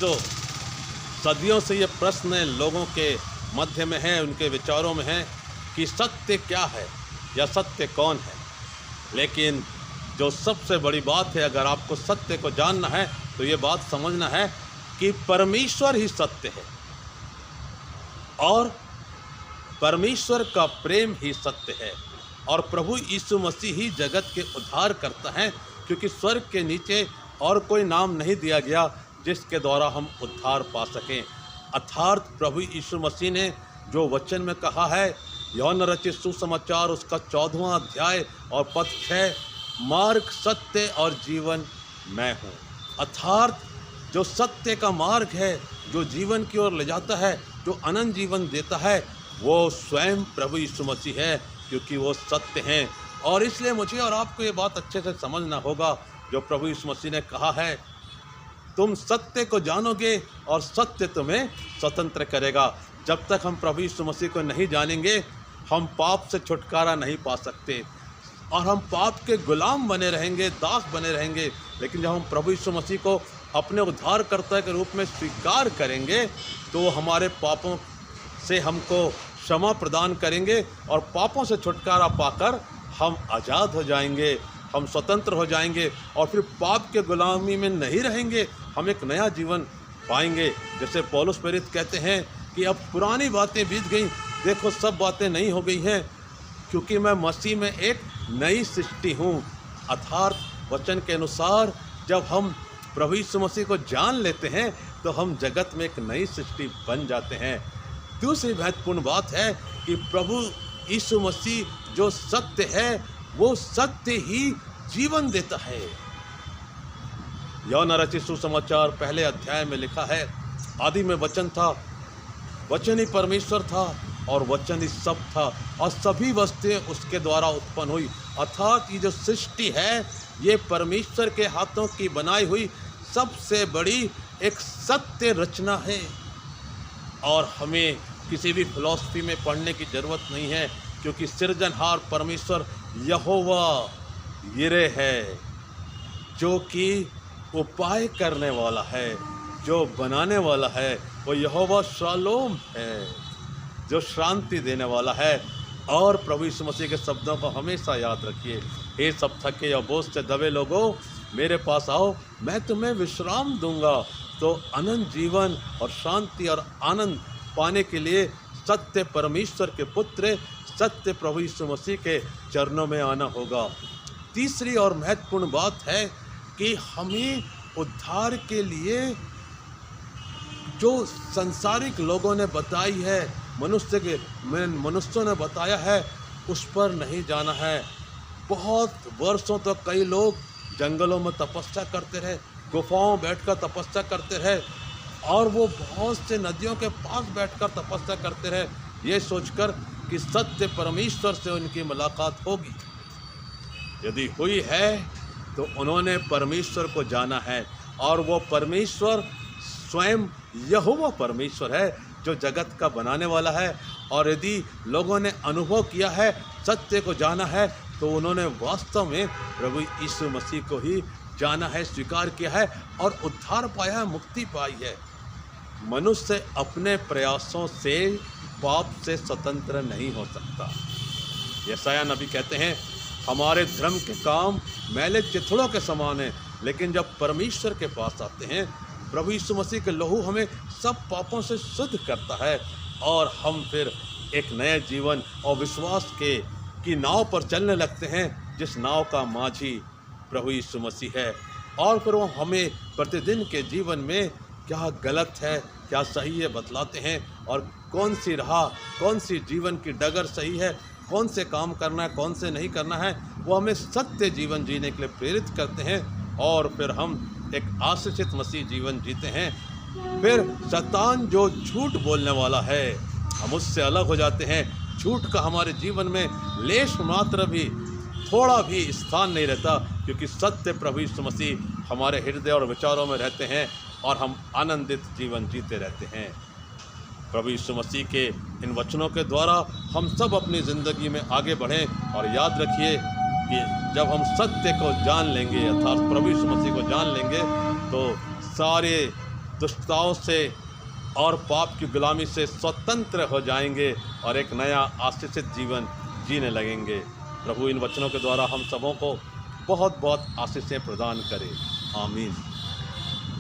जो सदियों से ये प्रश्न लोगों के मध्य में है, उनके विचारों में है कि सत्य क्या है या सत्य कौन है। लेकिन जो सबसे बड़ी बात है, अगर आपको सत्य को जानना है तो ये बात समझना है कि परमेश्वर ही सत्य है और परमेश्वर का प्रेम ही सत्य है और प्रभु यीशु मसीह ही जगत के उद्धार करता है, क्योंकि स्वर्ग के नीचे और कोई नाम नहीं दिया गया जिसके द्वारा हम उद्धार पा सकें। अर्थात प्रभु यीशु मसीह ने जो वचन में कहा है, यूहन्ना रचित सुसमाचार उसका 14वां अध्याय और पद 6, मार्ग सत्य और जीवन मैं हूँ। अर्थात जो सत्य का मार्ग है, जो जीवन की ओर ले जाता है, जो अनंत जीवन देता है, वो स्वयं प्रभु यीशु मसीह है, क्योंकि वो सत्य हैं। और इसलिए मुझे और आपको ये बात अच्छे से समझना होगा जो प्रभु यीशु मसीह ने कहा है, तुम सत्य को जानोगे और सत्य तुम्हें स्वतंत्र करेगा। जब तक हम प्रभु यीशु मसीह को नहीं जानेंगे, हम पाप से छुटकारा नहीं पा सकते और हम पाप के गुलाम बने रहेंगे, दास बने रहेंगे। लेकिन जब हम प्रभु यीशु मसीह को अपने उद्धारकर्ता के रूप में स्वीकार करेंगे तो हमारे पापों से हमको क्षमा प्रदान करेंगे और पापों से छुटकारा पाकर हम आज़ाद हो जाएंगे, हम स्वतंत्र हो जाएंगे और फिर पाप के गुलामी में नहीं रहेंगे, हम एक नया जीवन पाएंगे। जैसे पौलुस प्रेरित कहते हैं कि अब पुरानी बातें बीत गई, देखो सब बातें नई हो गई हैं, क्योंकि मैं मसीह में एक नई सृष्टि हूँ। अर्थात वचन के अनुसार जब हम प्रभु यीशु मसीह को जान लेते हैं तो हम जगत में एक नई सृष्टि बन जाते हैं। दूसरी महत्वपूर्ण बात है कि प्रभु यीशु मसीह जो सत्य है, वो सत्य ही जीवन देता है। यूहन्ना रचित सुसमाचार पहले अध्याय में लिखा है, आदि में वचन था, वचन ही परमेश्वर था और वचन ही सब था और सभी वस्तुएं उसके द्वारा उत्पन्न हुई। अर्थात ये जो सृष्टि है, ये परमेश्वर के हाथों की बनाई हुई सबसे बड़ी एक सत्य रचना है और हमें किसी भी फिलॉसफी में पढ़ने की ज़रूरत नहीं है, क्योंकि सृजनहार परमेश्वर यहोवा यिरे है, जो कि उपाय करने वाला है, जो बनाने वाला है। वो यहोवा शालोम है, जो शांति देने वाला है। और प्रभु यीशु मसीह के शब्दों को हमेशा याद रखिए, हे सब थके और बोझ से दबे लोगों, मेरे पास आओ, मैं तुम्हें विश्राम दूंगा। तो अनंत जीवन और शांति और आनंद पाने के लिए सत्य परमेश्वर के पुत्र, सत्य प्रभु यीशु मसीह के चरणों में आना होगा। तीसरी और महत्वपूर्ण बात है कि हमें उद्धार के लिए जो संसारिक लोगों ने बताई है, मनुष्यों ने बताया है, उस पर नहीं जाना है। बहुत वर्षों तक कई लोग जंगलों में तपस्या करते रहे, गुफाओं बैठकर तपस्या करते रहे और वो बहुत से नदियों के पास बैठकर तपस्या करते रहे, ये सोचकर कि सत्य परमेश्वर से उनकी मुलाकात होगी। यदि हुई है तो उन्होंने परमेश्वर को जाना है और वो परमेश्वर स्वयं यहोवा परमेश्वर है, जो जगत का बनाने वाला है। और यदि लोगों ने अनुभव किया है, सत्य को जाना है, तो उन्होंने वास्तव में प्रभु यीशु मसीह को ही जाना है, स्वीकार किया है और उद्धार पाया है, मुक्ति पाई है। मनुष्य अपने प्रयासों से पाप से स्वतंत्र नहीं हो सकता। यशायाह नबी कहते हैं, हमारे धर्म के काम मैले चिथड़ों के समान हैं, लेकिन जब परमेश्वर के पास आते हैं, प्रभु यीशु मसीह के लहू हमें सब पापों से शुद्ध करता है और हम फिर एक नए जीवन और विश्वास की नाव पर चलने लगते हैं, जिस नाव का माझी प्रभु यीशु मसीह है। और फिर वो हमें प्रतिदिन के जीवन में क्या गलत है, क्या सही है बतलाते हैं और कौन सी राह, कौन सी जीवन की डगर सही है, कौन से काम करना है, कौन से नहीं करना है, वो हमें सत्य जीवन जीने के लिए प्रेरित करते हैं और फिर हम एक आशीषित मसीह जीवन जीते हैं। फिर शैतान जो झूठ बोलने वाला है, हम उससे अलग हो जाते हैं। झूठ का हमारे जीवन में लेश मात्र भी, थोड़ा भी स्थान नहीं रहता, क्योंकि सत्य प्रभु यीशु मसीह हमारे हृदय और विचारों में रहते हैं और हम आनंदित जीवन जीते रहते हैं। प्रभु यीशु मसीह के इन वचनों के द्वारा हम सब अपनी ज़िंदगी में आगे बढ़ें और याद रखिए कि जब हम सत्य को जान लेंगे, अर्थात प्रभु यीशु मसीह को जान लेंगे, तो सारे दुष्टताओं से और पाप की गुलामी से स्वतंत्र हो जाएंगे और एक नया आशीषित जीवन जीने लगेंगे। प्रभु इन वचनों के द्वारा हम सबों को बहुत बहुत आशीषें प्रदान करे। आमीन।